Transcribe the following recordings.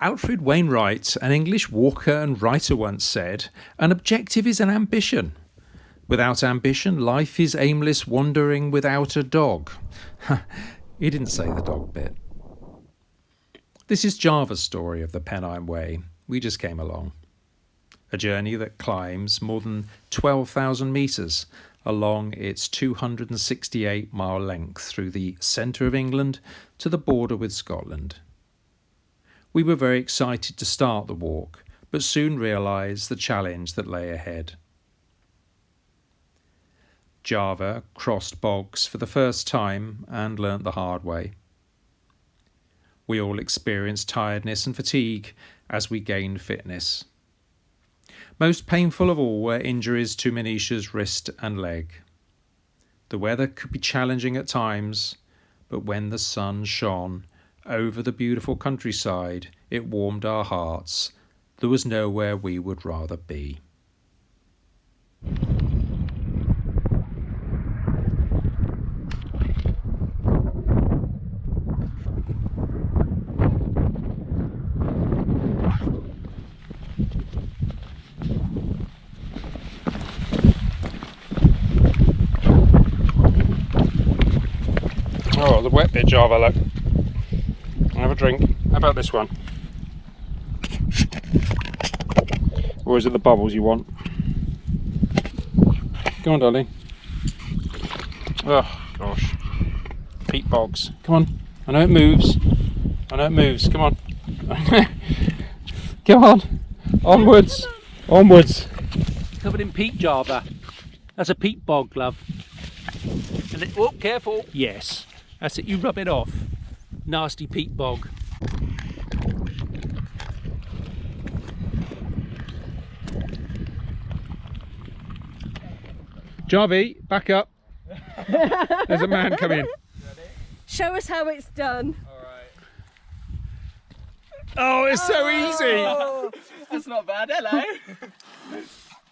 Alfred Wainwright, an English walker and writer, once said, "An objective is an ambition. Without ambition, life is aimless wandering without a dog." He didn't say the dog bit. This is Java's story of the Pennine Way. We just came along. A journey that climbs more than 12,000 metres along its 268-mile length through the centre of England to the border with Scotland. We were very excited to start the walk, but soon realised the challenge that lay ahead. Java crossed bogs for the first time and learnt the hard way. We all experienced tiredness and fatigue as we gained fitness. Most painful of all were injuries to Manisha's wrist and leg. The weather could be challenging at times, but when the sun shone over the beautiful countryside, it warmed our hearts. There was nowhere we would rather be. Oh, the wet bit, Java, look. Have a drink. How about this one? Or is it the bubbles you want? Go on, darling. Oh, gosh. Peat bogs. Come on. I know it moves. I know it moves. Come on. Come on. Onwards. Onwards. Covered in peat, Java. That's a peat bog, love. And it, oh, careful. Yes. That's it. You rub it off. Nasty peat bog. Jarvie, back up. There's a man coming. Show us how it's done. Oh, it's so easy. That's not bad, hello.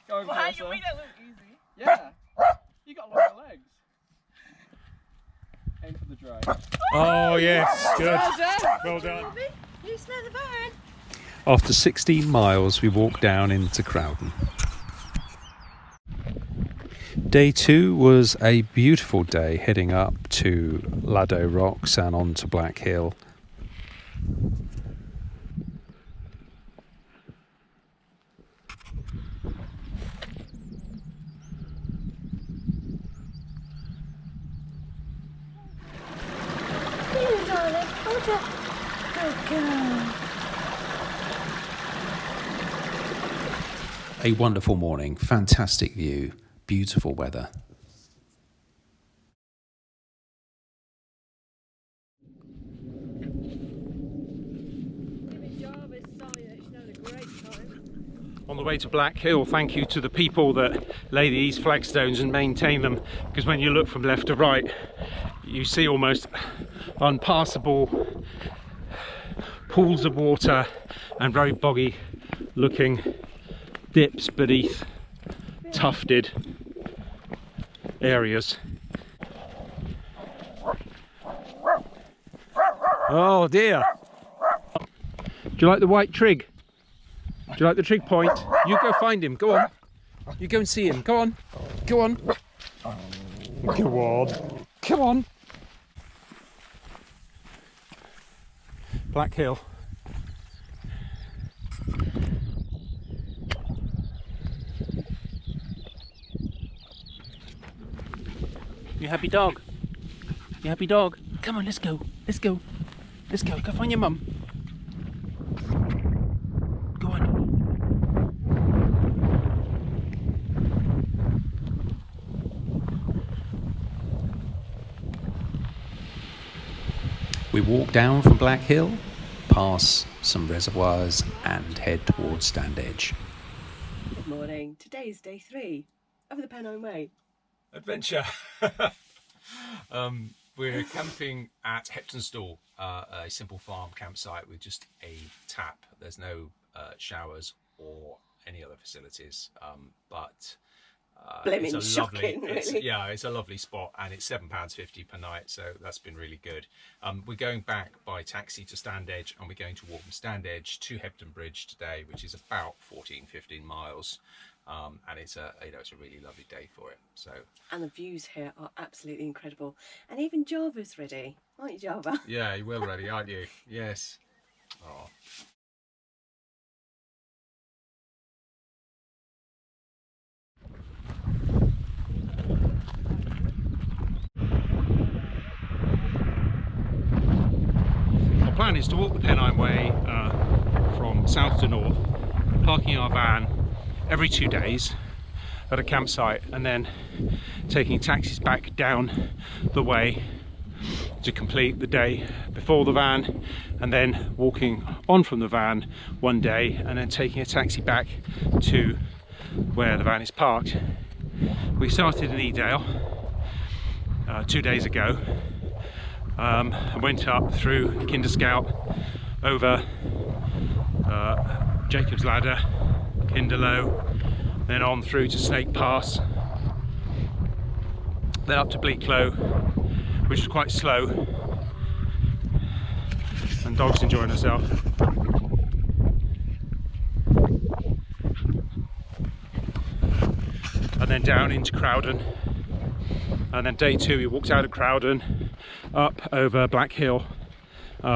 Well, how you mean it look easy? Yeah. You got longer legs. Aim for the dry. Oh, yes. Good. Well done. Well done. You smell the burn. After 16 miles, we walked down into Crowden. Day 2 was a beautiful day, heading up to Lado Rocks and on to Black Hill. Here, darling. Hold up. Good girl. A wonderful morning, fantastic view, beautiful weather. On the way to Black Hill, thank you to the people that lay these flagstones and maintain them, because when you look from left to right, you see almost unpassable pools of water and very boggy looking dips beneath tufted areas. Oh dear. Do you like the white trig? Do you like the trig point? You go find him, go on. You go and see him, go on. Go on. Go on. Come on. Black Hill. You happy dog? You happy dog? Come on, let's go. Let's go. Let's go. Go find your mum. Go on. We walk down from Black Hill, pass some reservoirs and head towards Stand Edge. Good morning. Today is day 3 of the Pennine Way. Adventure. We're camping at Heptonstall, a simple farm campsite with just a tap. There's no showers or any other facilities, but Blimmin' shocking, really. Yeah, it's a lovely spot, and it's £7.50 per night, so that's been really good. We're going back by taxi to Standedge, and we're going to walk from Standedge to Hebden Bridge today, which is about 15 miles. And it's a really lovely day for it. So. And the views here are absolutely incredible. And even Java's ready, aren't you, Java? Yeah, you will ready, aren't you? Yes. Oh. Our plan is to walk the Pennine Way from south to north, parking our van every 2 days at a campsite, and then taking taxis back down the way to complete the day before the van, and then walking on from the van one day and then taking a taxi back to where the van is parked. We started in Edale 2 days ago, and went up through Kinderscout, over Jacob's Ladder, Kinderlow, then on through to Snake Pass, then up to Bleaklow, which was quite slow, and dog's enjoying herself. And then down into Crowden, and then day 2 we walked out of Crowden up over Black Hill,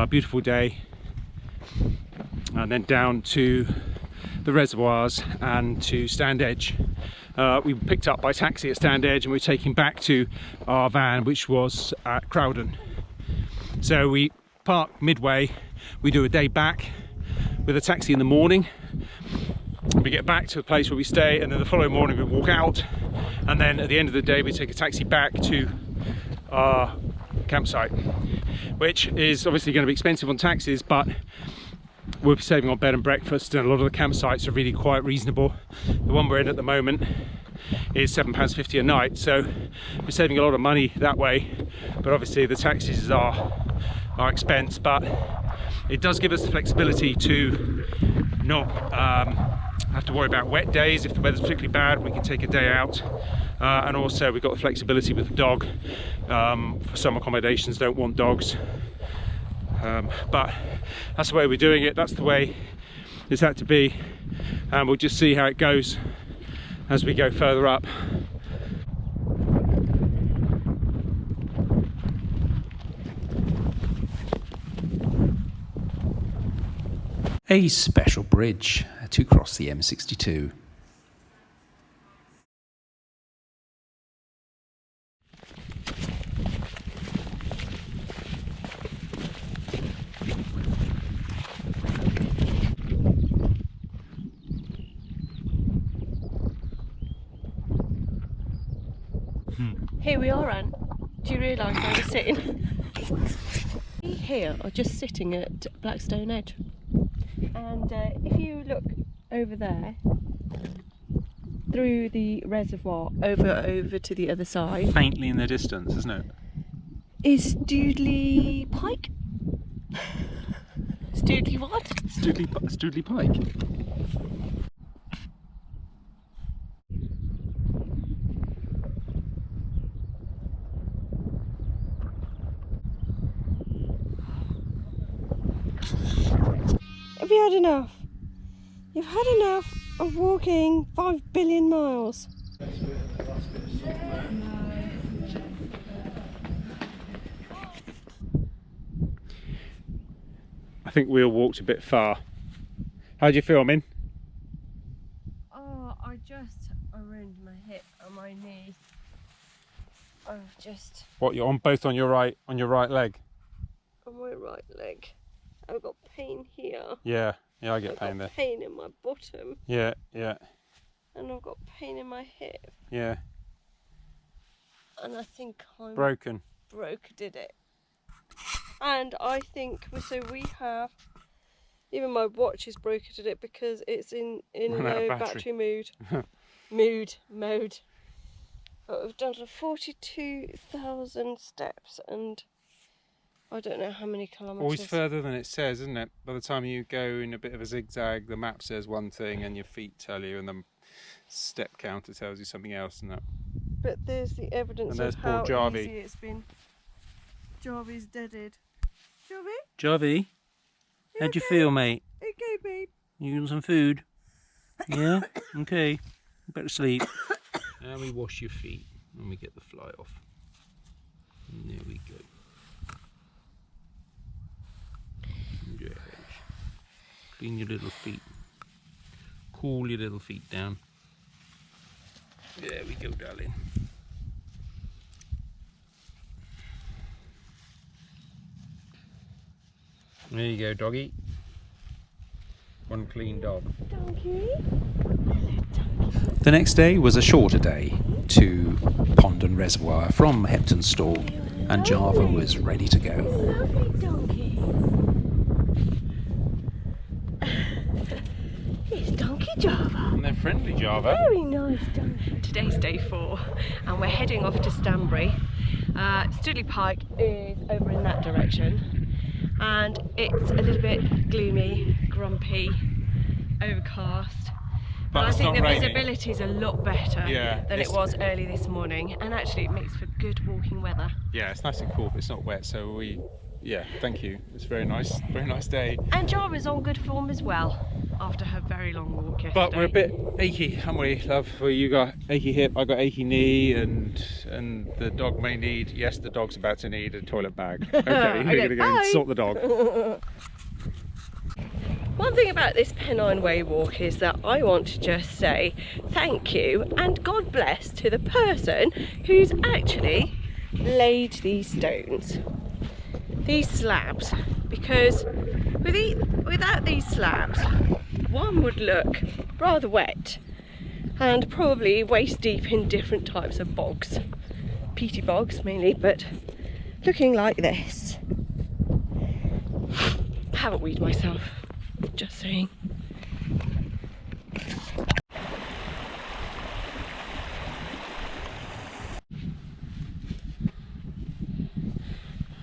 beautiful day, and then down to the reservoirs and to Standedge. We were picked up by taxi at Standedge, and we're taking back to our van, which was at Crowden. So we park midway, we do a day back with a taxi in the morning, we get back to the place where we stay, and then the following morning we walk out, and then at the end of the day we take a taxi back to our campsite, which is obviously going to be expensive on taxis, but we'll be saving on bed and breakfast, and a lot of the campsites are really quite reasonable. The one we're in at the moment is £7.50 a night, so we're saving a lot of money that way. But obviously the taxis are our expense, but it does give us the flexibility to not have to worry about wet days. If the weather's particularly bad, we can take a day out, and also we've got the flexibility with the dog. Some accommodations don't want dogs, but that's the way we're doing it, that's the way it's had to be, and we'll just see how it goes as we go further up. A special bridge to cross the M62. Here we are, Anne. Do you realise where we're sitting? We here are just sitting at Blackstone Edge, and if you look over there through the reservoir over to the other side, Faintly in the distance, isn't it? is Stoodley Pike. Stoodley what? Stoodley Pike. Have you had enough? You've had enough of walking 5 billion miles. I think we all walked a bit far. How do you feel, Min? Oh, I just ruined my hip and my knee. I've just What, you're on both on your right leg? on my right leg. I've got pain here. Yeah, I get I've pain got there. pain in my bottom, Yeah, and I've got pain in my hip, yeah. and I think I'm Broken. did it. And I think so. We have even my watch is broken did it because it's in Run out of low battery. battery mode. But we've done 42,000 steps, and I don't know how many kilometres. Always further than it says, isn't it? By the time you go in a bit of a zigzag, the map says one thing and your feet tell you, and step counter tells you something else and that. But there's the evidence And there's of poor how Jarvie. easy it's been. Jarvie's deaded. Jarvie? Jarvie, how'd you feel, mate? Okay, babe. You want some food? Yeah? Okay. Better sleep. Now we wash your feet and we get the fly off. And there we go. Yes. Clean your little feet. Cool your little feet down. There we go, darling. There you go, doggy. One clean dog. Donkey. The next day was a shorter day to Pond and Reservoir from Hepton Stall, and Java was ready to go. Lovely donkey. It's Donkey Java. And they're friendly, Java. Very nice donkey. Today's day 4 and we're heading off to Stanbury. Studley Pike is over in that direction and it's a little bit gloomy, grumpy, overcast. But I it's think not the raining. visibility is a lot better Yeah, than it it's- was early this morning, and actually it makes for good walking weather. Yeah, it's nice and cool, but it's not wet, so yeah, thank you. It's very nice day. And Java's on good form as well after her very long walk yesterday. But we're a bit achy, aren't we, love? Well, you got achy hip, I got achy knee, and the dog may need, yes, the dog's about to need a toilet bag. Okay, Okay, we're gonna go and bye. sort the dog. One thing about this Pennine Way walk is that I want to just say thank you and God bless to the person who's actually laid these stones, these slabs, because without these slabs one would look rather wet and probably waist deep in different types of bogs, peaty bogs mainly, but looking like this. I haven't weed myself. Just saying.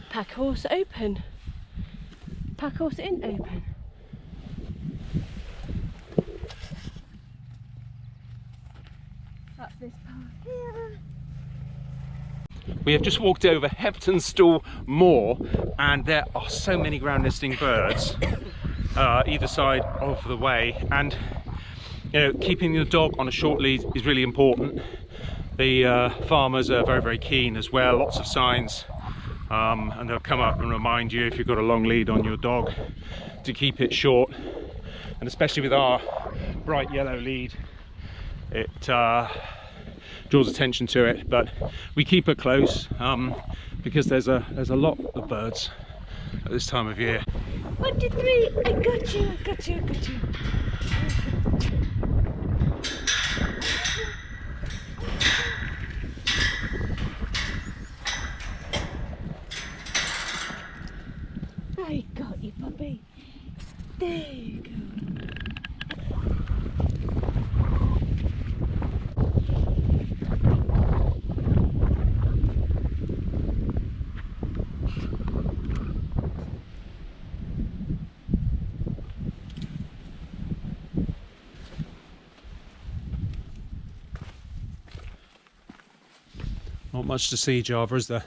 Pack horse open. Pack horse in open. Up this path here. We have just walked over Hepton Stall Moor and there are so many ground nesting birds either side of the way, and you know, keeping the dog on a short lead is really important. The farmers are very, very keen as well, lots of signs, and they'll come up and remind you if you've got a long lead on your dog to keep it short, and especially with our bright yellow lead it draws attention to it, but we keep it close because there's a lot of birds at this time of year. 1, 2, 3. I got you. I got you. I got you. I got you, puppy. There you go. Not much to see, Java, is there?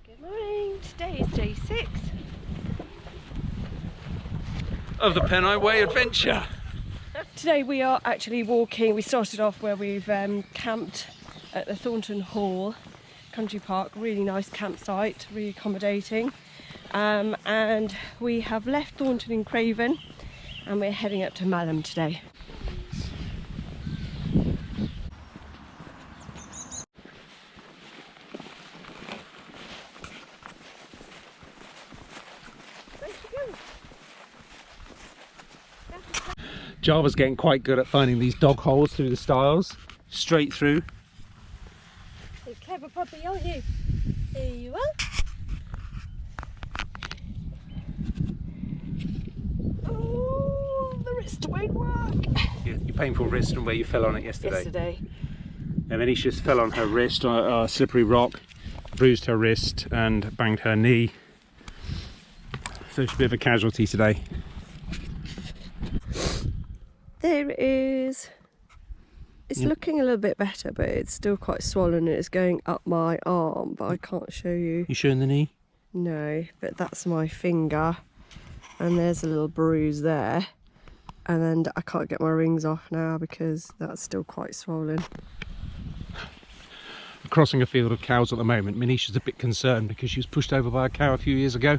Good morning. Today is day 6. Of the Pennine Way adventure. Today we are actually walking. We started off where we've camped at the Thornton Hall Country Park. Really nice campsite, really accommodating. And we have left Thornton in Crowden and we're heading up to Malham today. Java's getting quite good at finding these dog holes through the stiles, straight through. You're a clever puppy, aren't you? There you are. Oh, the wrist won't work. Your painful wrist and where you fell on it yesterday. Yesterday. And then she just fell on her wrist on a slippery rock, bruised her wrist and banged her knee. So she's a bit of a casualty today. There is... It's looking a little bit better, but it's still quite swollen and it's going up my arm, but I can't show you. You showing the knee? No, but that's my finger. And there's a little bruise there. And then I can't get my rings off now because that's still quite swollen. Crossing a field of cows at the moment. Manisha's a bit concerned because she was pushed over by a cow a few years ago,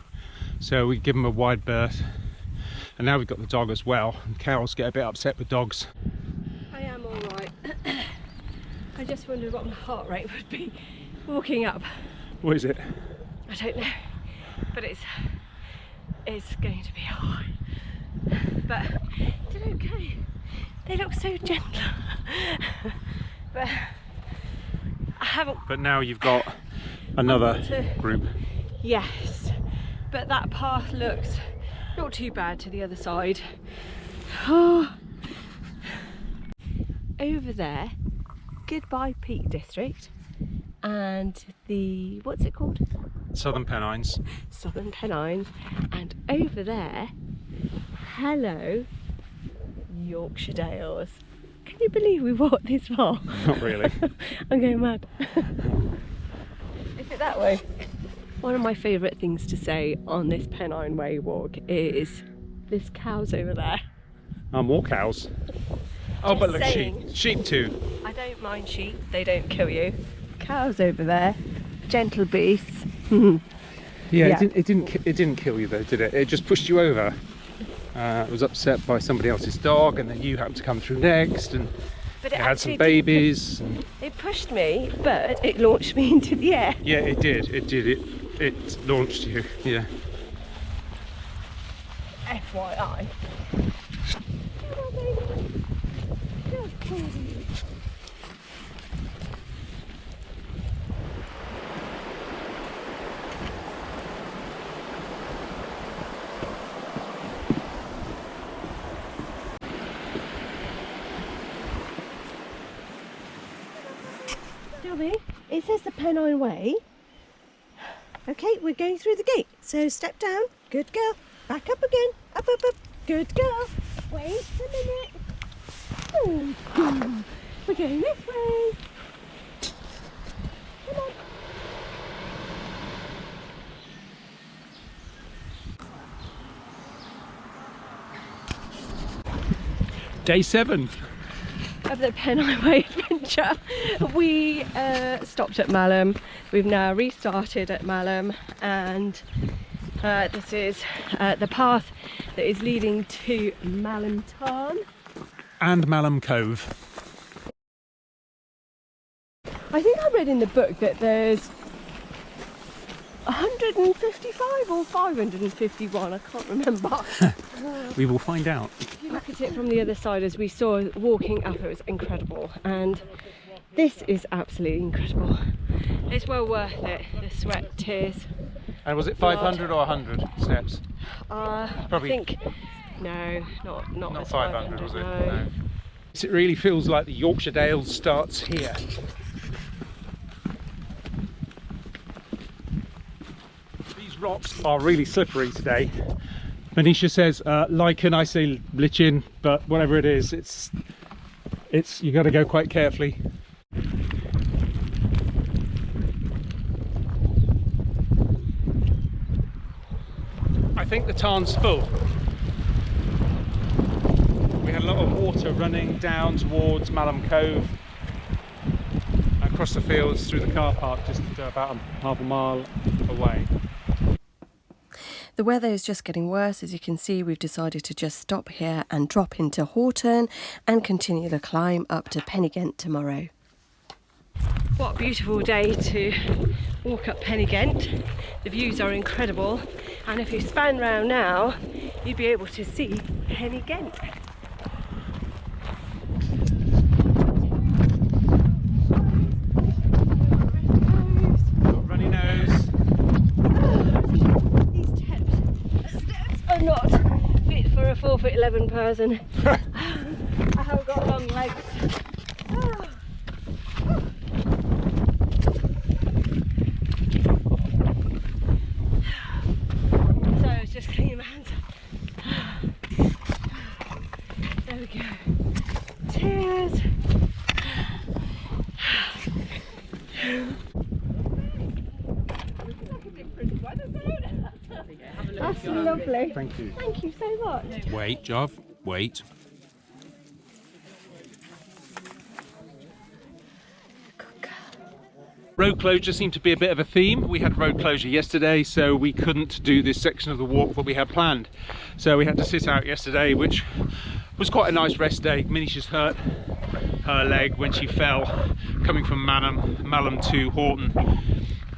so we give them a wide berth, and now we've got the dog as well, and cows get a bit upset with dogs. I am all right. I just wondered what my heart rate would be walking up. What is it? I don't know, but it's going to be high. But they're okay. They look so gentle. But I haven't. But now you've got another group. Yes, but that path looks not too bad to the other side. Over there, Goodbye Peak District, and the, what's it called? Southern Pennines. Southern Pennines, and over there, hello, Yorkshire Dales. Can you believe we walked this far? Not really. I'm going mad. Is it that way? One of my favourite things to say on this Pennine Way walk is there's cows over there. More cows. Oh, but look, saying. sheep too. I don't mind sheep, they don't kill you. Cows over there, gentle beasts. Yeah, it didn't kill you though, did it? It just pushed you over. It was upset by somebody else's dog, and then you happened to come through next, and But it had some babies. It pushed me, but it launched me into the air. Yeah, it did. It launched you. Yeah. FYI. Come on, baby. Good boy. It says the Pennine Way. Okay, we're going through the gate. So step down. Good girl. Back up again. Up, up, up. Good girl. Wait a minute. Oh, we're going this way. Come on. Day 7 of the Pennine Way adventure. We stopped at Malham. We've now restarted at Malham, and this is the path that is leading to Malham Tarn and Malham Cove. I think I read in the book that there's 155 or 551, I can't remember. We will find out. If you look at it from the other side, as we saw walking up, it was incredible, and this is absolutely incredible. It's well worth it, the sweat, tears. And was it 500 or 100 steps? Probably. I think, no, not 500, was it? No. It really feels like the Yorkshire Dales starts here. These rocks are really slippery today. Manisha says lichen, I say lichen, but whatever it is, it's you got to go quite carefully. I think the tarn's full. We had a lot of water running down towards Malham Cove, across the fields through the car park, just about half a mile away. The weather is just getting worse. As you can see, we've decided to just stop here and drop into Horton and continue the climb up to Pennygent tomorrow. What a beautiful day to walk up Pennygent. The views are incredible, and if you span round now, you'd be able to see Pennygent. Got runny nose. These steps are not fit for a 4'11" person. I haven't got long legs. So I was just cleaning my hands up. There we go. That's lovely. Thank you. Thank you so much. Wait, Jov, wait. Road closure seemed to be a bit of a theme. We had road closure yesterday, so we couldn't do this section of the walk that we had planned. So we had to sit out yesterday, which was quite a nice rest day. Manisha's hurt her leg when she fell coming from Malham to Horton.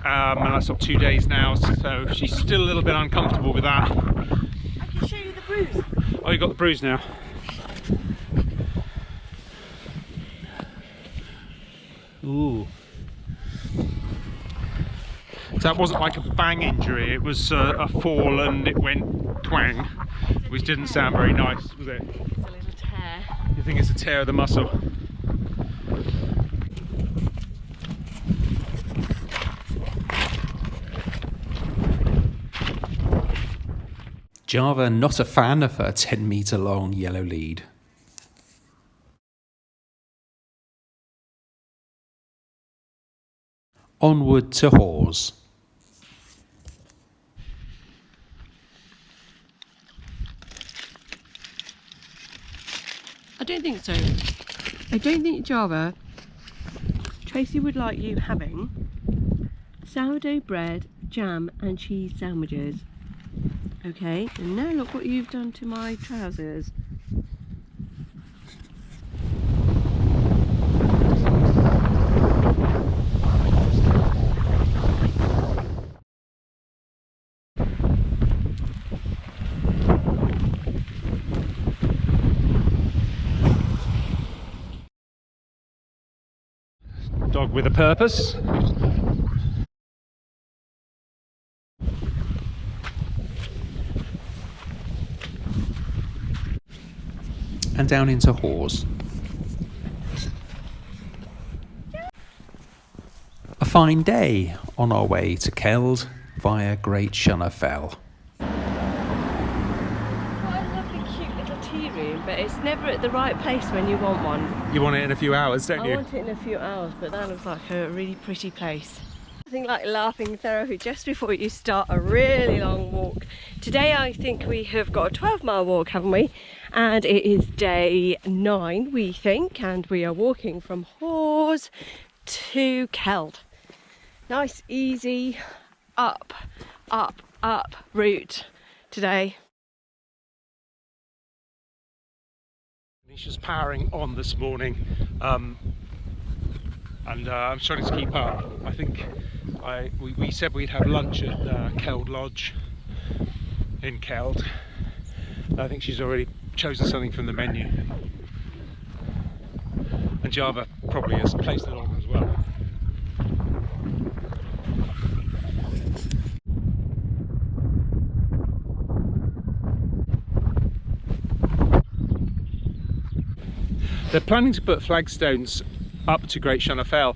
And that's up 2 days now, so she's still a little bit uncomfortable with that. I can show you the bruise. Oh, you got the bruise now. Ooh. So that wasn't like a bang injury, it was a fall and it went twang, which didn't sound very nice, was it? It's a little tear. You think it's a tear of the muscle? Java not a fan of her 10-metre long yellow lead. Onward to Hawes. I don't think so. I don't think, Java, Tracy would like you having sourdough bread, jam and cheese sandwiches. Okay, and now look what you've done to my trousers. Dog with a purpose. And down into Hawes. A fine day on our way to Keld via Great Shunner Fell. What a lovely cute little tea room, but it's never at the right place when you want one. You want it in a few hours, don't I you? want it in a few hours, but that looks like a really pretty place. I think like laughing therapy just before you start a really long walk. Today I think we have got a 12-mile walk, haven't we? And it is day 9, we think, and we are walking from Hawes to Keld. Nice, easy, up route today. Manisha's powering on this morning, and I'm struggling to keep up. I think we said we'd have lunch at Keld Lodge in Keld. I think she's already chosen something from the menu, and Java probably has placed it on as well. They're planning to put flagstones up to Great Shunner Fell,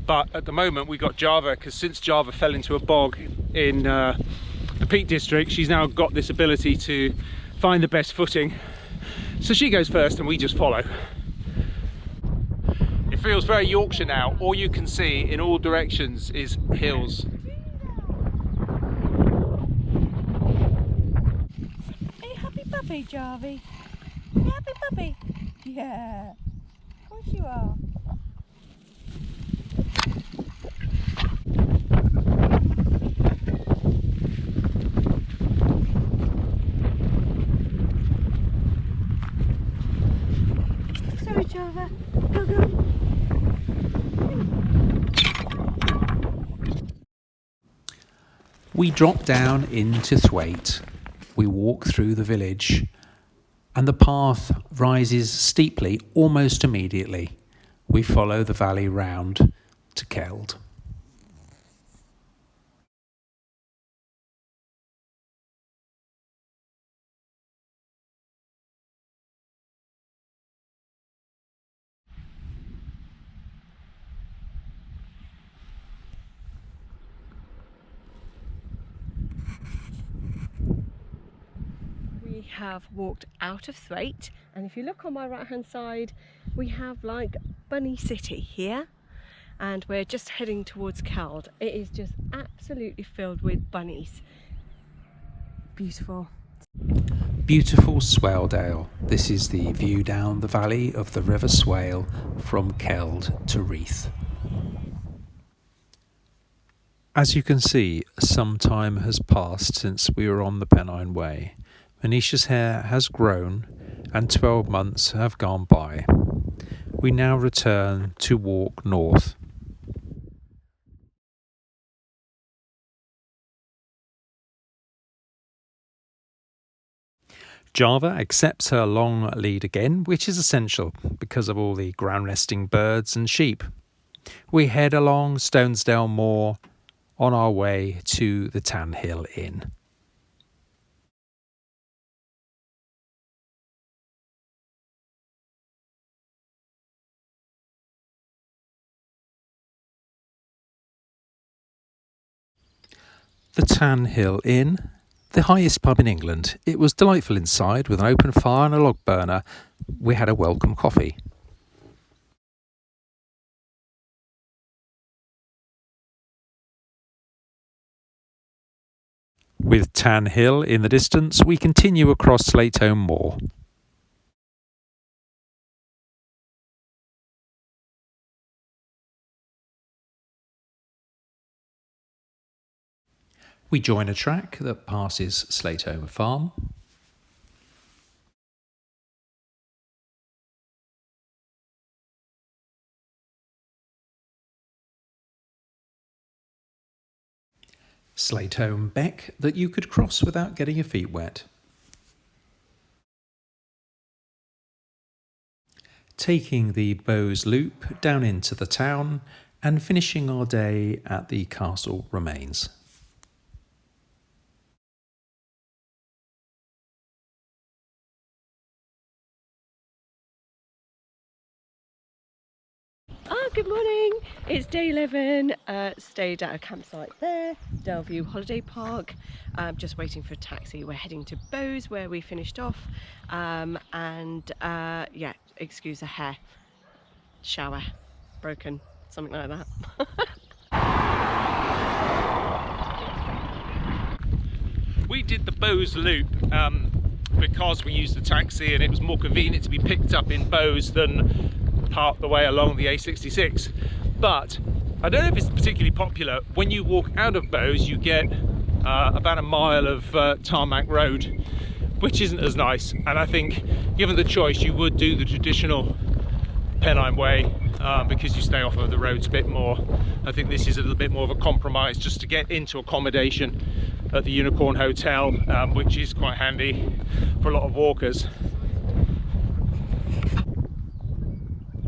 but at the moment we got Java, because since Java fell into a bog in the Peak District, she's now got this ability to find the best footing. So she goes first and we just follow. It feels very Yorkshire now. All you can see in all directions is hills. Are you happy puppy, Jarvie? Are you happy puppy? Yeah, of course you are. Sorry, Java. Go, go. We drop down into Thwaite. We walk through the village, and the path rises steeply almost immediately. We follow the valley round to Keld. We have walked out of Thwaite, and if you look on my right hand side we have like Bunny City here, and we're just heading towards Keld. It is just absolutely filled with bunnies. beautiful. Beautiful Swaledale. This is the view down the valley of the River Swale from Keld to Reeth. As you can see, some time has passed since we were on the Pennine Way. Manisha's hair has grown and 12 months have gone by. We now return to walk north. Java accepts her long lead again, which is essential because of all the ground nesting birds and sheep. We head along Stonesdale Moor on our way to the Tan Hill Inn. The Tan Hill Inn, the highest pub in England. It was delightful inside with an open fire and a log burner. We had a welcome coffee. With Tan Hill in the distance, we continue across Slateholme Moor. We join a track that passes Slateholme Farm. Slateholme Beck that you could cross without getting your feet wet. Taking the Bowes Loop down into the town and finishing our day at the castle remains. Good morning, it's day 11, stayed at a campsite there, Delview Holiday Park, just waiting for a taxi. We're heading to Bowes where we finished off, yeah, excuse the hair, shower, broken, something like that. We did the Bowes Loop because we used the taxi and it was more convenient to be picked up in Bowes than part the way along the A66. But I don't know if it's particularly popular. When you walk out of Bowes, you get about a mile of tarmac road, which isn't as nice. And I think, given the choice, you would do the traditional Pennine Way because you stay off of the roads a bit more. I think this is a little bit more of a compromise just to get into accommodation at the Unicorn Hotel, which is quite handy for a lot of walkers.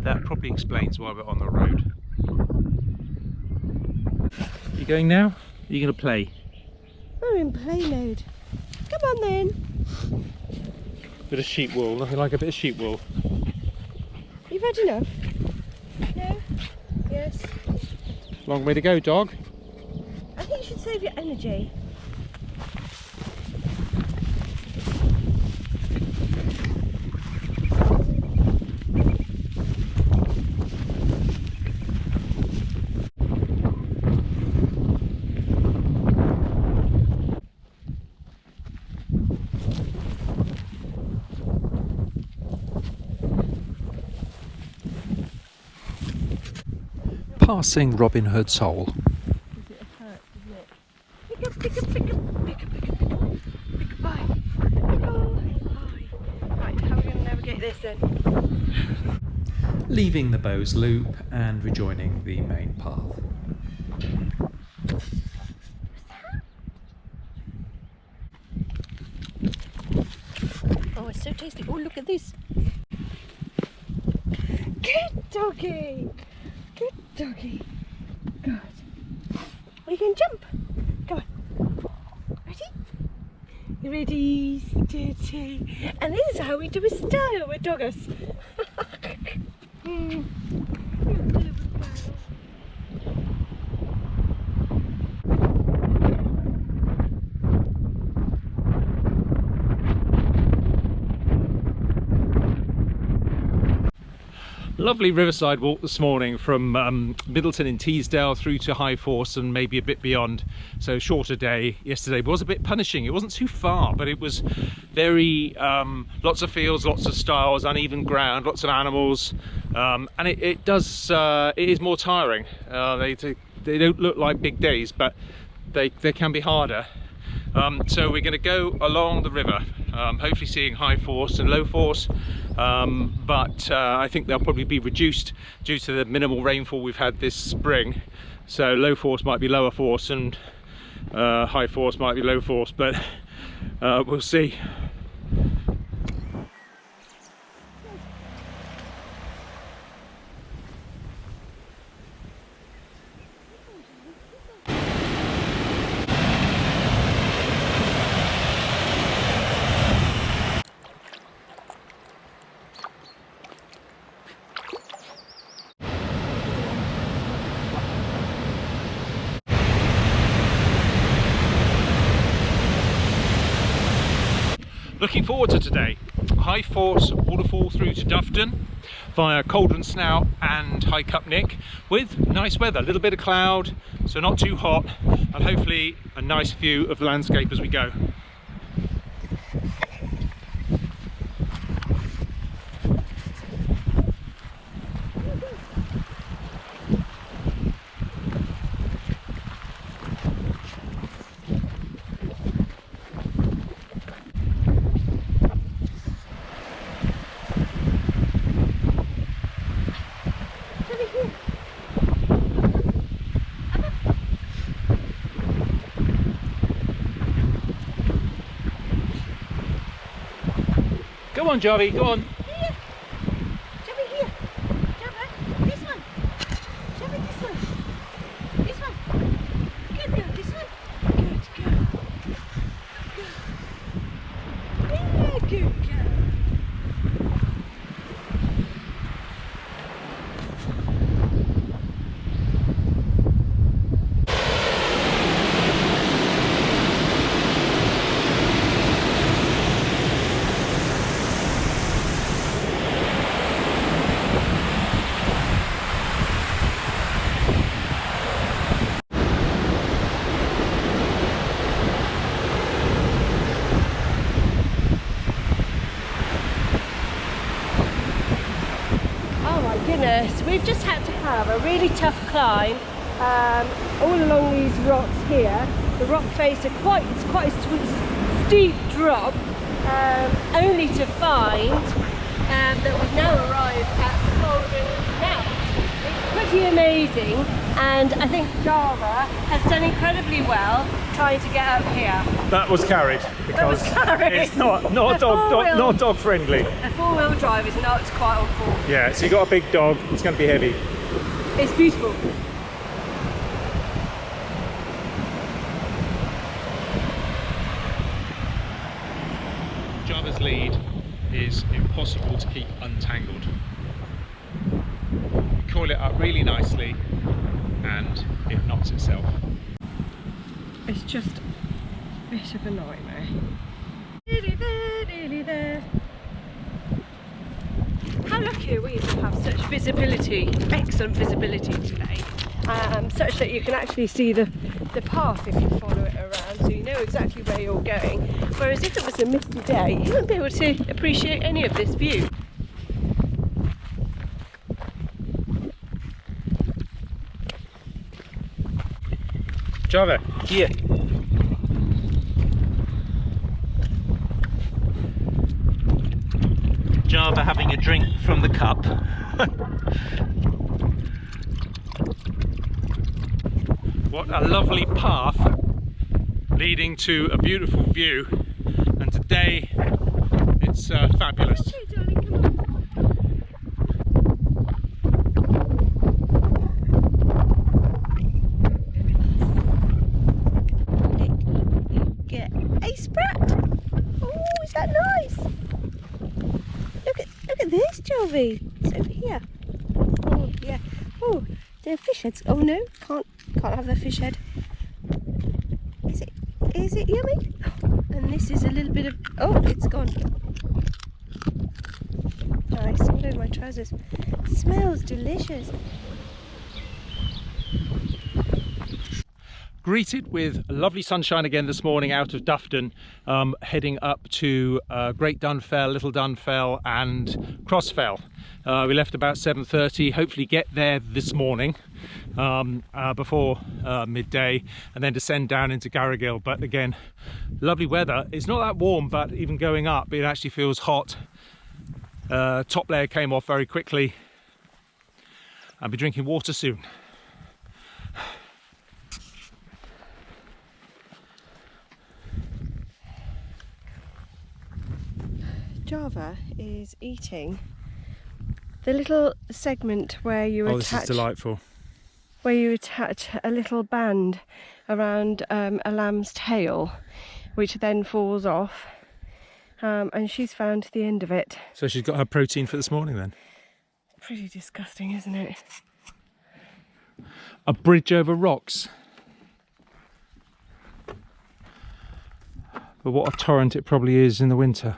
That probably explains why we're on the road. You going now? Are you going to play? We're in play mode. Come on then. Bit of sheep wool, nothing like a bit of sheep wool. You've had enough? No? Yes? Long way to go, dog. I think you should save your energy. Passing Robin Hood's Hole. Pick up, pick up, pick up, pick up, pick up, pick up, pick up, bye. Right, how are we going to navigate this then? Leaving the Bowes Loop and rejoining the main path. Oh, it's so tasty. Oh, look at this. Good doggy. Good doggy. Good. Are you going to jump? Come on. Ready? You ready? Steady. And this is how we do a style with doggers. Lovely riverside walk this morning from Middleton in Teesdale through to High Force and maybe a bit beyond. So shorter day. Yesterday was a bit punishing. It wasn't too far, but it was very lots of fields, lots of styles, uneven ground, lots of animals, and it is more tiring. They don't look like big days, but they can be harder. So we're going to go along the river, hopefully seeing High Force and Low Force, but I think they'll probably be reduced due to the minimal rainfall we've had this spring. So Low Force might be Lower Force and High Force might be Low Force, but we'll see. Looking forward to today. High Force waterfall through to Dufton via Cauldron Snout and High Cupnick with nice weather, a little bit of cloud, so not too hot, and hopefully a nice view of the landscape as we go. Go on, Javi, go on. Here. Jump in here. Jump in. This one. Jump in this one. This one. Good girl. This one. Good girl. Yeah, good girl. We've just had to have a really tough climb all along these rocks here. The rock face are quite a steep drop, only to find that we've now arrived at Cauldron Snout. It's pretty amazing, and I think Java has done incredibly well trying to get up here. That was carried because it's not dog friendly. A four-wheel drive is not quite on full. Yeah, so you got a big dog, it's going to be heavy. It's beautiful. Java's lead is impossible to keep untangled. You coil it up really nicely and it knots itself. It's just a bit of a nightmare. How lucky are we to have such visibility, excellent visibility today, such that you can actually see the path if you follow it around, so you know exactly where you're going. Whereas if it was a misty day, you wouldn't be able to appreciate any of this view. Java, here. Java having a drink from the cup. What a lovely path leading to a beautiful view, and today it's fabulous. Okay, darling, come on. Hey, Sprat! Oh, is that nice? Look at this, Jovi. It's over here. Oh, yeah. Oh, there are fish heads. Oh no, can't have the fish head. Is it yummy? And this is a little bit of. Oh, it's gone. Nice. What with my trousers. Smells delicious. Greeted with lovely sunshine again this morning out of Dufton, heading up to Great Dunfell, Little Dunfell and Crossfell. We left about 7:30, hopefully get there this morning before midday, and then descend down into Garrigill. But again, lovely weather. It's not that warm, but even going up it actually feels hot. Top layer came off very quickly. I'll be drinking water soon. Java is eating the little segment where you Oh, this is delightful. Where you attach a little band around a lamb's tail, which then falls off, and she's found the end of it. So she's got her protein for this morning then? Pretty disgusting, isn't it? A bridge over rocks. But what a torrent it probably is in the winter.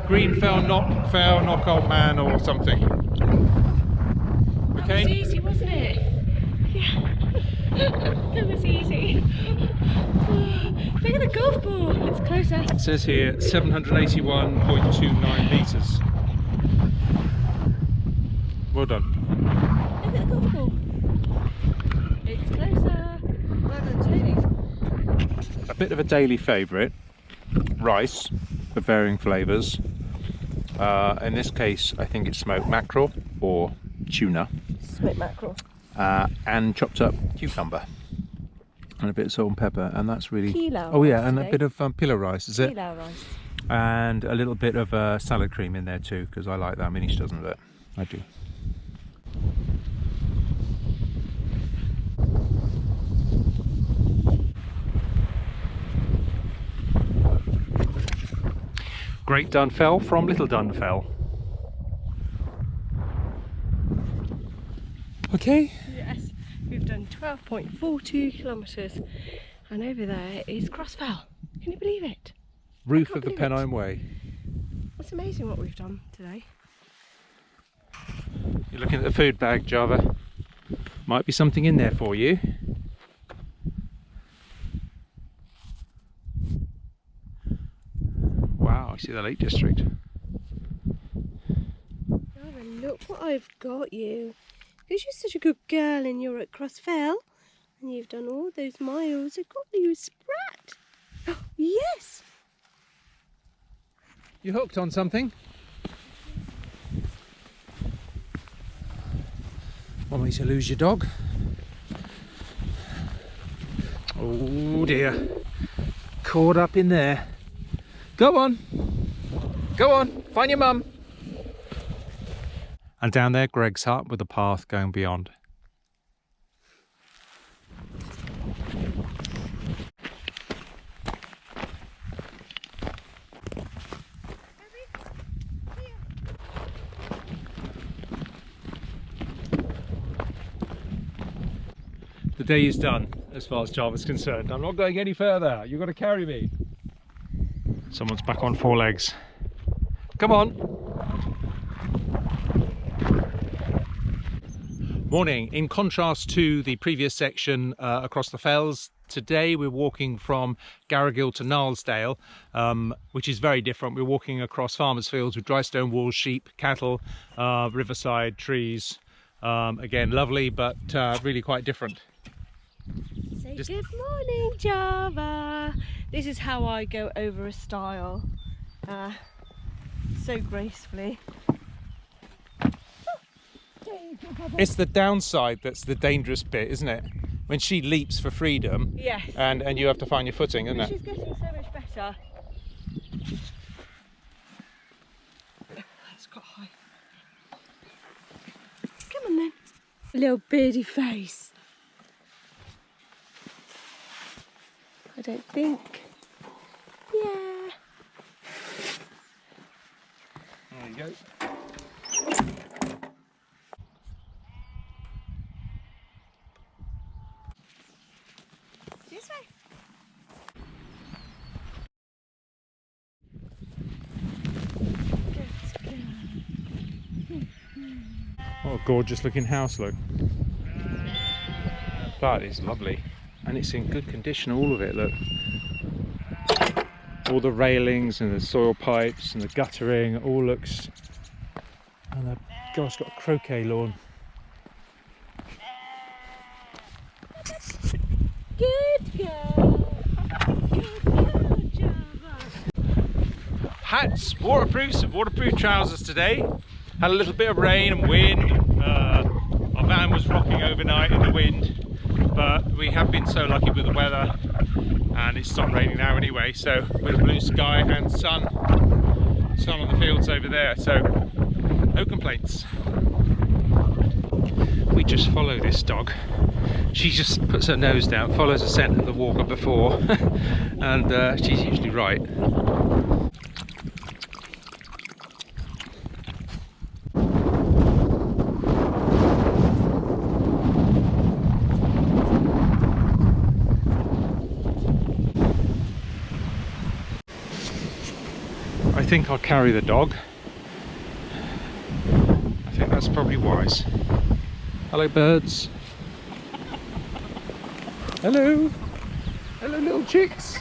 Greenfell, knock old man or something. Okay. That was easy, wasn't it? Yeah, that was easy. Look at the golf ball, it's closer. It says here 781.29 metres. Well done. Look at the golf ball. It's closer. Well done, Tony. A bit of a daily favourite, rice of varying flavours. In this case, I think it's smoked mackerel or tuna. Smoked mackerel. And chopped up cucumber. And a bit of salt and pepper, and that's really... Pilau oh yeah, rice and today. a bit of pilau rice, is it? Pilau rice. And a little bit of salad cream in there too, because I like that. Manisha doesn't, but I do. Great Dunfell from Little Dunfell. Okay. Yes, we've done 12.42 kilometres, and over there is Crossfell. Can you believe it? Roof can't of the believe Pennine Way. It's amazing what we've done today. You're looking at the food bag, Java. Might be something in there for you. Wow, I see the Lake District. Java, look what I've got you. Because you're such a good girl and you're at Crossfell and you've done all those miles, I've got you a sprat. Oh, yes! You hooked on something? Want me to lose your dog? Oh dear. Caught up in there. Go on. Go on. Find your mum. And down there, Greg's hut with the path going beyond. The day is done as far as Java's concerned. I'm not going any further. You've got to carry me. Someone's back on four legs. Come on. Morning. In contrast to the previous section across the fells, today we're walking from Garrigill to Gnarlsdale, which is very different. We're walking across farmers' fields with dry stone walls, sheep, cattle, riverside, trees. Again, lovely, but really quite different. Say good morning, Java. This is how I go over a stile, so gracefully. It's the downside that's the dangerous bit, isn't it? When she leaps for freedom, Yes. and you have to find your footing, isn't it? She's getting so much better. That's got high. Come on then. Little birdie face. I don't think. Yeah. There you go. What a gorgeous looking house, look. That is lovely. And it's in good condition, all of it, look. All the railings and the soil pipes and the guttering, it all looks... And the girl's got a croquet lawn. Good girl. Good girl, Java. Hats, waterproofs and waterproof trousers today. Had a little bit of rain and wind. Our van was rocking overnight in the wind, but we have been so lucky with the weather, and it's stopped raining now anyway, so with blue sky and sun on the fields over there, so no complaints. We just follow this dog. She just puts her nose down, follows the scent of the walker before, and she's usually right. I think I'll carry the dog. I think that's probably wise. Hello, birds. Hello. Hello, little chicks.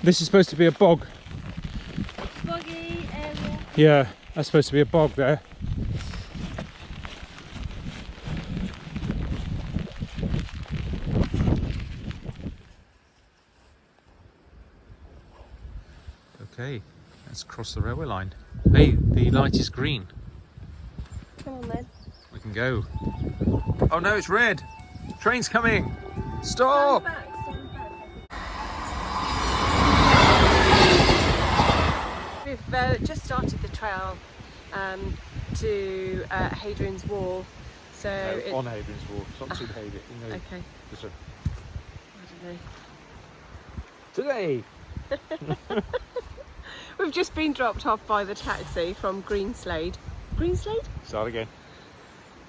This is supposed to be a bog. Boggy area. Yeah, that's supposed to be a bog there. Okay, let's cross the railway line. Hey, the light is green. Come on then. We can go. Oh no, it's red. Train's coming. Stop! Stand back, stand back. We've just started the trail to Hadrian's Wall. So No, on Hadrian's Wall. It's not to Hadrian. No. Okay. This one. I don't know. Today. We've just been dropped off by the taxi from Greenslade. Greenslade? Start again.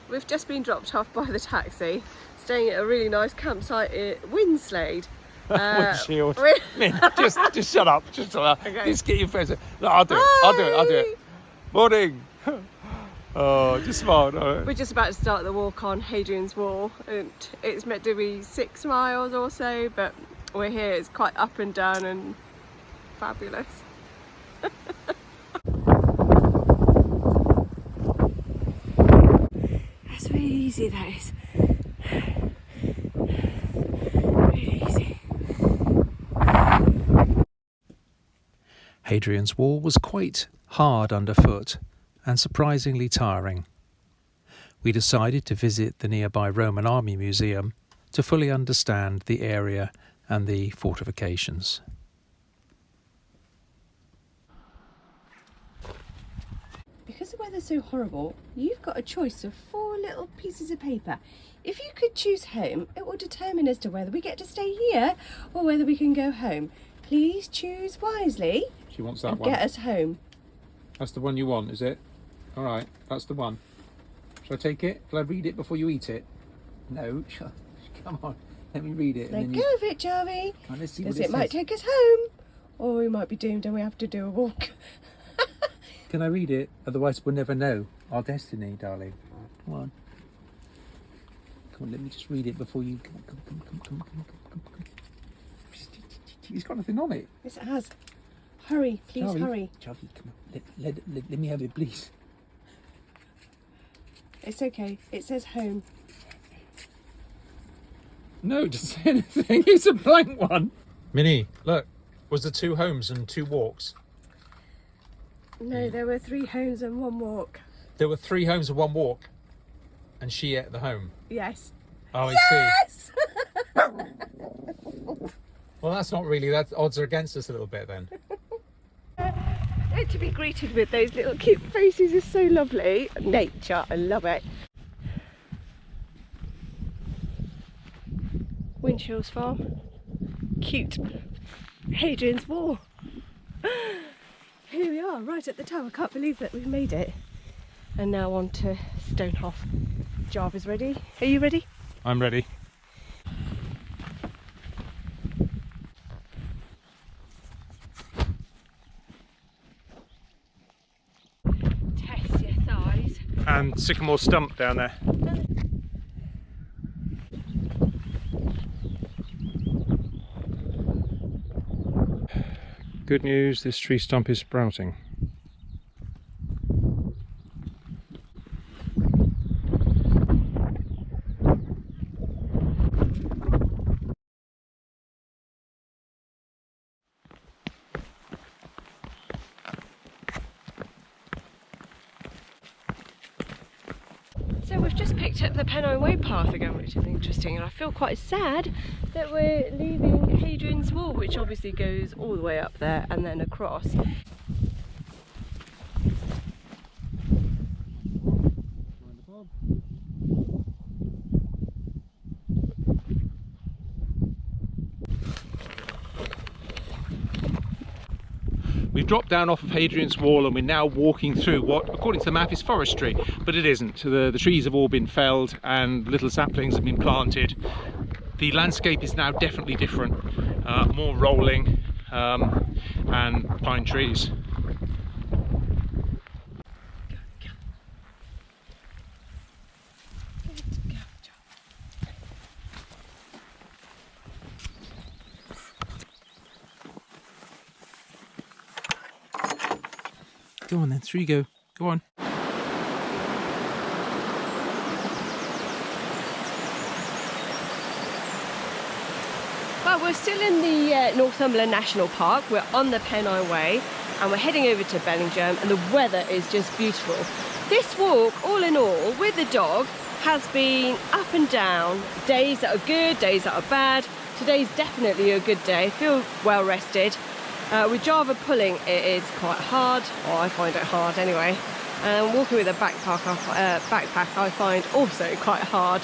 We've just been dropped off by the taxi, staying at a really nice campsite at Winslade. Windshield. we- just shut up. Just shut up. Okay. Just get your face. No, I'll do it. I'll do it. I'll do it. Morning. Oh, just smile. No. We're just about to start the walk on Hadrian's Wall, and it's meant to be 6 miles or so, but we're here. It's quite up and down and fabulous. That's really easy, that is. Really easy. Hadrian's Wall was quite hard underfoot and surprisingly tiring. We decided to visit the nearby Roman Army Museum to fully understand the area and the fortifications. Because the weather's so horrible, you've got a choice of 4 little pieces of paper. If you could choose home, it will determine as to whether we get to stay here or whether we can go home. Please choose wisely She wants that and one. get us home. That's the one you want, is it? All right, that's the one. Shall I take it? Shall I read it before you eat it? No. Come on, let me read it. Let go of it, Jarvie, Let's see what because it it might says. take us home, or we might be doomed and we have to do a walk. Can I read it? Otherwise we'll never know our destiny, darling. Come on. Come on, let me just read it before you... Come. It's got nothing on it. Yes, it has. Hurry, please, Charlie, hurry. Charlie, come on. Let me have it, please. It's okay. It says home. No, it doesn't say anything. It's a blank one. Minnie, look. Was there 2 homes and 2 walks? No, there were 3 homes and 1 walk. There were 3 homes and 1 walk. And she ate the home. Yes. Oh, I Yes! see. Well, that's not really... That odds are against us a little bit then. To be greeted with those little cute faces is so lovely. Nature, I love it. Winchell's Farm. Cute. Hadrian's Wall. Here we are, right at the top. I can't believe that we've made it. And now on to Stonehoff. Jarvis ready? Are you ready? I'm ready. sycamore stump down there. Good news, this tree stump is sprouting. So we've just picked up the Pennine Way path again, which is interesting, and I feel quite sad that we're leaving Hadrian's Wall, which obviously goes all the way up there and then across. We've dropped down off of Hadrian's Wall and we're now walking through what, according to the map, is forestry, but it isn't. The trees have all been felled and little saplings have been planted. The landscape is now definitely different, more rolling and pine trees. Go on then, through you go. Go on. Well, we're still in the Northumberland National Park. We're on the Pennine Way and we're heading over to Bellingham, and the weather is just beautiful. This walk, all in all, with the dog, has been up and down. Days that are good, days that are bad. Today's definitely a good day. I feel well rested. With Java pulling, it is quite hard, or I find it hard anyway. And walking with a backpack, I find also quite hard.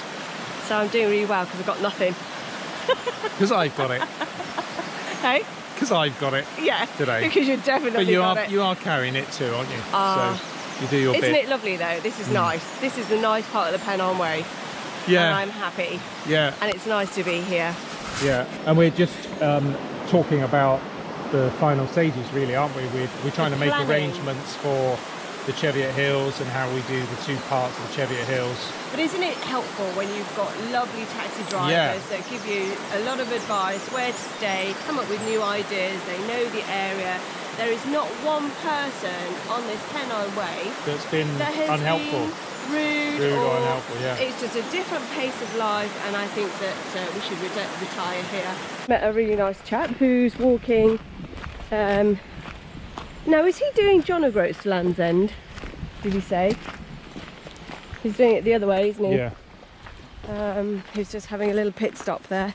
So I'm doing really well because I've got nothing. Because I've got it. Hey? Because I've got it. Yeah. Today. Because you definitely got it. You are carrying it too, aren't you? Ah. So you do your bit. Isn't it lovely though? This is nice. This is the nice part of the Pennine Way. Yeah. And I'm happy. Yeah. And it's nice to be here. Yeah. And we're just talking about the final stages, really, aren't we? We're trying to make arrangements for the Cheviot Hills and how we do the two parts of the Cheviot Hills. But isn't it helpful when you've got lovely taxi drivers that give you a lot of advice, where to stay, come up with new ideas, they know the area. There is not one person on this Pennine Way that's been that has unhelpful. Been rude or unhelpful, yeah. It's just a different pace of life, and I think that we should retire here. Met a really nice chap who's walking. Now, is he doing John O'Groats to Land's End? Did he say? He's doing it the other way, isn't he? Yeah. He's just having a little pit stop there.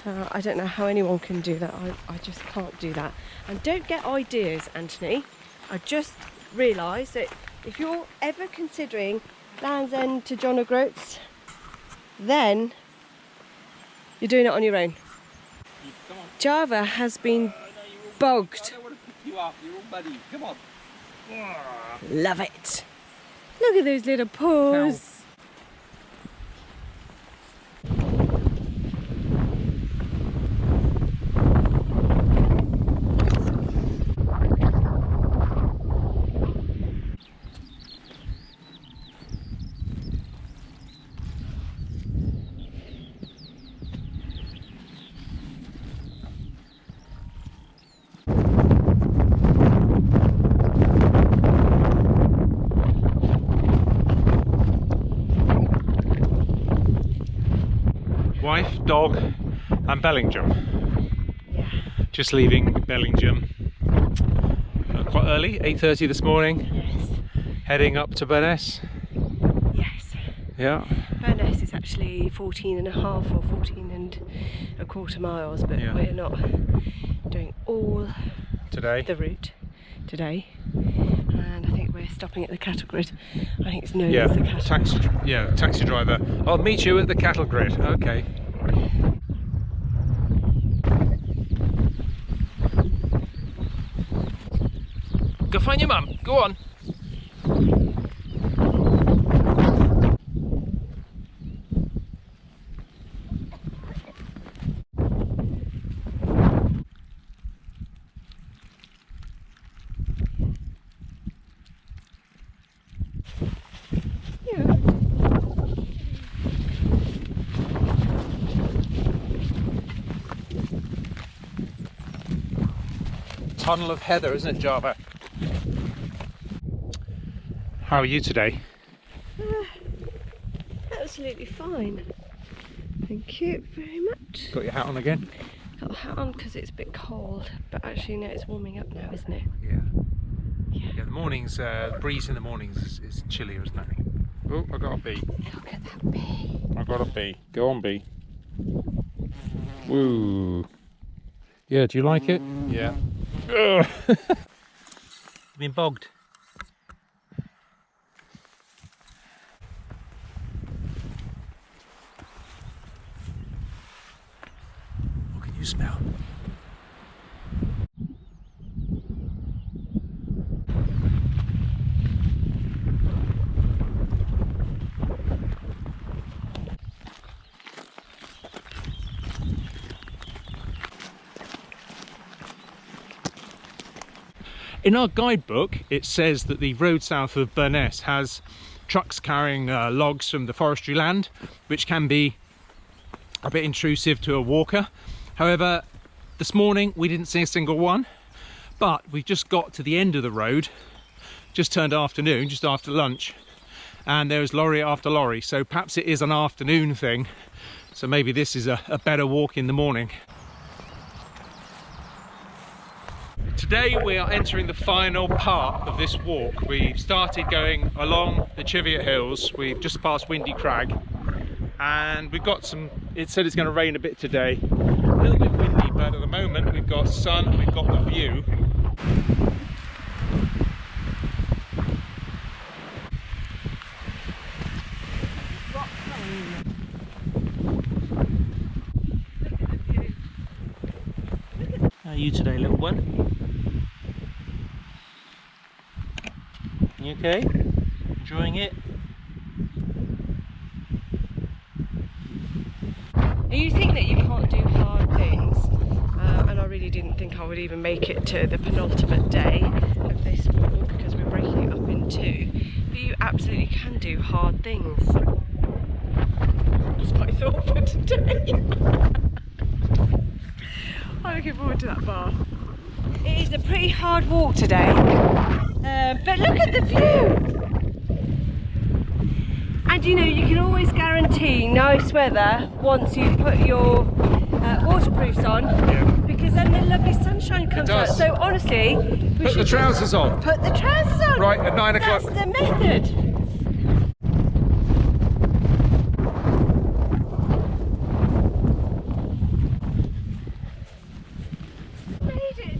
I don't know how anyone can do that. I just can't do that. And don't get ideas, Anthony. I just realised that if you're ever considering Land's End to John O'Groats, then you're doing it on your own. Java has been bogged. I don't want to pick you up, you're all muddy. Come on. Love it. Look at those little paws. Wife, dog and Bellingham. Yeah. Just leaving Bellingham quite early, 8:30 this morning. Yes. Heading up to Burness. Yes. Yeah. Burness is actually 14 and a half or 14 and a quarter miles, but Yeah. we're not doing all Today. the route today. And I think we're stopping at the cattle grid. I think it's known Yeah. as the cattle grid. Taxi driver. I'll meet you at the cattle grid. Okay. Go find your mum. Go on. tunnel of heather, isn't it, Java? How are you today? Absolutely fine. Thank you very much. Got your hat on again? Got a hat on because it's a bit cold, but actually no, it's warming up now, isn't it? Yeah, the mornings, the breeze in the mornings is chillier, isn't it? Oh, I got a bee. Look at that bee. I got a bee. Go on, bee. Woo. Yeah, do you like it? Yeah. Been bogged. What can you smell? In our guidebook, it says that the road south of Burness has trucks carrying logs from the forestry land, which can be a bit intrusive to a walker. However, this morning we didn't see a single one, but we've just got to the end of the road, just turned afternoon, just after lunch, and there is lorry after lorry, so perhaps it is an afternoon thing, so maybe this is a better walk in the morning. Today we are entering the final part of this walk. We've started going along the Cheviot Hills, we've just passed Windy Crag, and we've got some, it said it's going to rain a bit today, a little bit windy, but at the moment we've got sun and we've got the view. How are you today, little one? You okay? Enjoying it? You think that you can't do hard things, and I really didn't think I would even make it to the penultimate day of this walk because we're breaking it up in two, but you absolutely can do hard things. That's my thought for today. I'm looking forward to that bar. It is a pretty hard walk today, but look at the view! And you know, you can always guarantee nice weather once you put your waterproofs on, because then the lovely sunshine comes out. So honestly, we put should the trousers on. Put the trousers on! Right, at 9 o'clock. That's the method!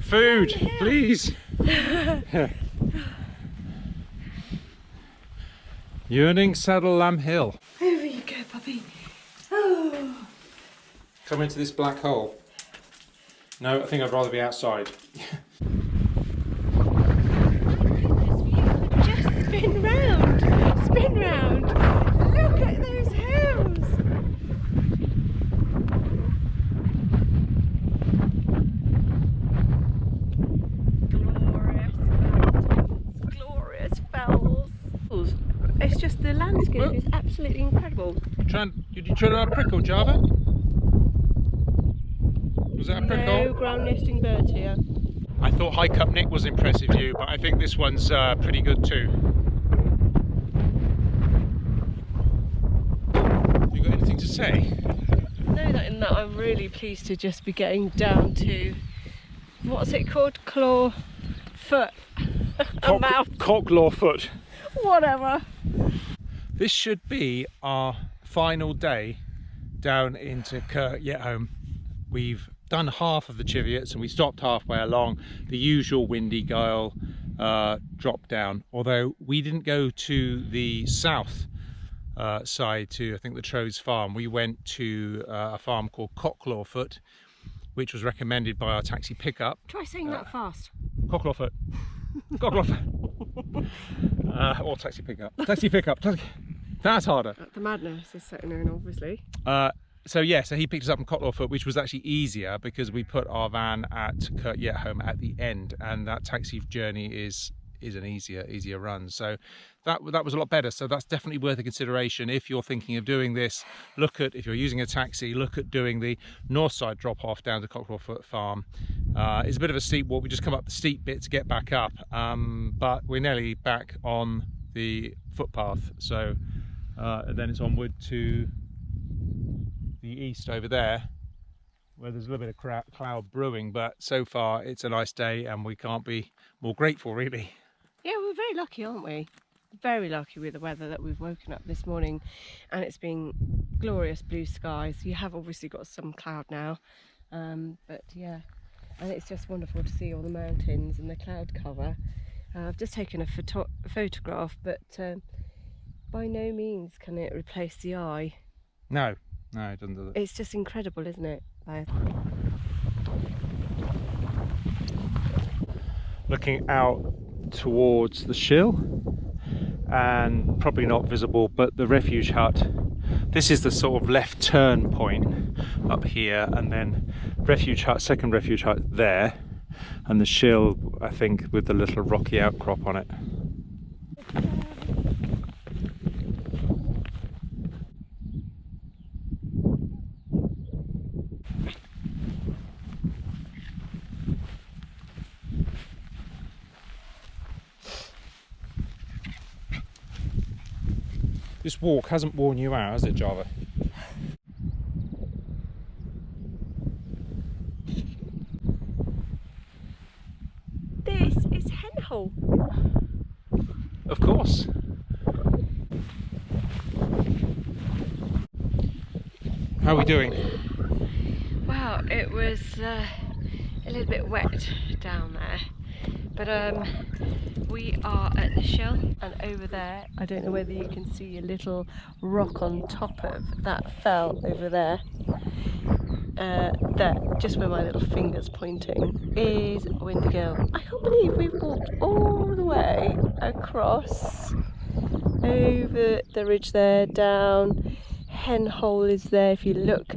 Food, please. Yearning Saddle Lamb Hill. Over you go, puppy. Oh. Come into this black hole. No, I think I'd rather be outside. Just spin round. Spin round. Look at those hills. Glorious fells. It's just the landscape is absolutely incredible. Did you tread on a prickle, Java? Was that a prickle? No ground nesting birds here. I thought High Cup Nick was impressive view, but I think this one's pretty good too. You got anything to say? No, that in that I'm really pleased to just be getting down to, what's it called? Claw foot. A mouth. Cocklaw foot. Whatever. This should be our final day down into Kirk Yetholm. We've done half of the Cheviots and we stopped halfway along the usual Windy Gyle drop down, although we didn't go to the south side to, I think, the Trows farm. We went to a farm called Cocklawfoot, which was recommended by our taxi pickup. Try saying that fast. Cocklawfoot. Cocklawfoot. Or taxi pickup. Taxi pickup. That's harder. The madness is setting in, obviously. So he picked us up in Cocklawfoot, which was actually easier because we put our van at Kirk Yetholm at the end, and that taxi journey is an easier run. So that was a lot better. So that's definitely worth a consideration if you're thinking of doing this. If you're using a taxi, look at doing the north side drop off down to Cocklawfoot farm, It's a bit of a steep walk. We just come up the steep bit to get back up, but we're nearly back on the footpath. So then it's onward to the east over there, where there's a little bit of cloud brewing, but so far it's a nice day and we can't be more grateful, really. Yeah, we're very lucky, aren't we? Very lucky with the weather that we've woken up this morning, and it's been glorious blue skies. You have obviously got some cloud now, but yeah, and it's just wonderful to see all the mountains and the cloud cover. I've just taken a photograph, but by no means can it replace the eye. No, it doesn't do that. It's just incredible, isn't it? Looking out towards the Shill, and probably not visible, but the refuge hut. This is the sort of left turn point up here, and then refuge hut, second refuge hut there, and the Shill, I think, with the little rocky outcrop on it. This walk hasn't worn you out, has it, Java? This is Henhole. Of course. How are we doing? Wow, it was a little bit wet down there, but we are at the Shell, and over there, I don't know whether you can see a little rock on top of that fell over there. There, just where my little finger's pointing, is Windigill. I can't believe we've walked all the way across, over the ridge there, down. Henhole is there. If you look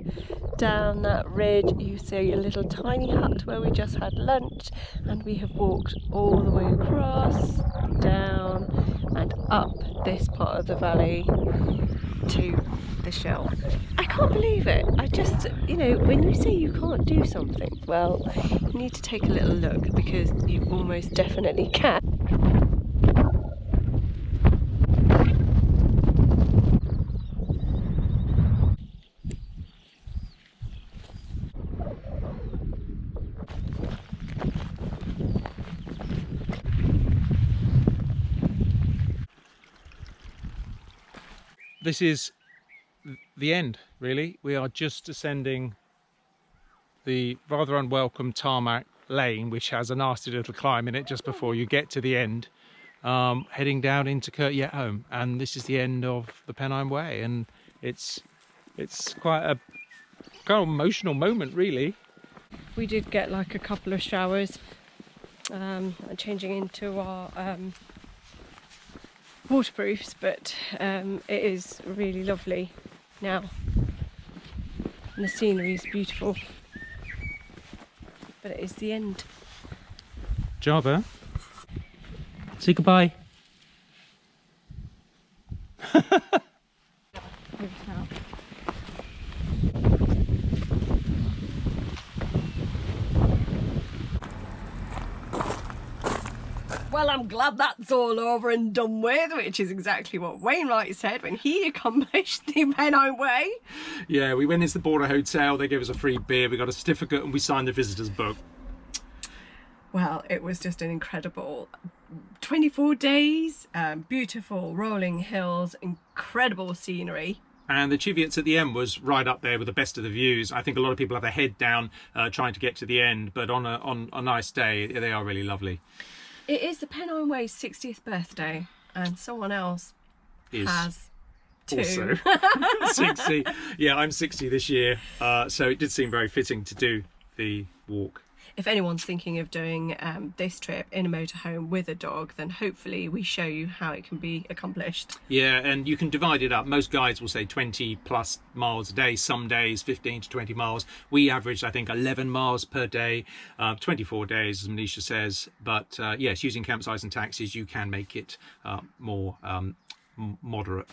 down that ridge, you see a little tiny hut where we just had lunch, and we have walked all the way across, down and up this part of the valley to the Shell. I can't believe it. I just, you know, when you say you can't do something, well, you need to take a little look, because you almost definitely can. This is the end, really. We are just descending the rather unwelcome tarmac lane, which has a nasty little climb in it just before you get to the end, heading down into Kirk Yetholm, and this is the end of the Pennine Way, and it's quite a kind of emotional moment, really. We did get like a couple of showers, changing into our waterproofs, but it is really lovely now, and the scenery is beautiful, but it is the end. Java, say goodbye. Well, I'm glad that's all over and done with, which is exactly what Wainwright said when he accomplished the Pennine Way. Yeah, we went into the Border Hotel, they gave us a free beer, we got a certificate, and we signed the visitor's book. Well, it was just an incredible 24 days, beautiful rolling hills, incredible scenery. And the Cheviots at the end was right up there with the best of the views. I think a lot of people have their head down trying to get to the end, but on a nice day, they are really lovely. It is the Pennine Way's 60th birthday, and someone else has too. Also 60. Yeah, I'm 60 this year, so it did seem very fitting to do the walk. If anyone's thinking of doing this trip in a motorhome with a dog, then hopefully we show you how it can be accomplished. Yeah, and you can divide it up. Most guides will say 20 plus miles a day, some days 15 to 20 miles. We averaged, I think, 11 miles per day, 24 days, as Manisha says. But yes, using campsites and taxis, you can make it more moderate.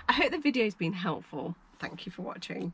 I hope the video's been helpful. Thank you for watching.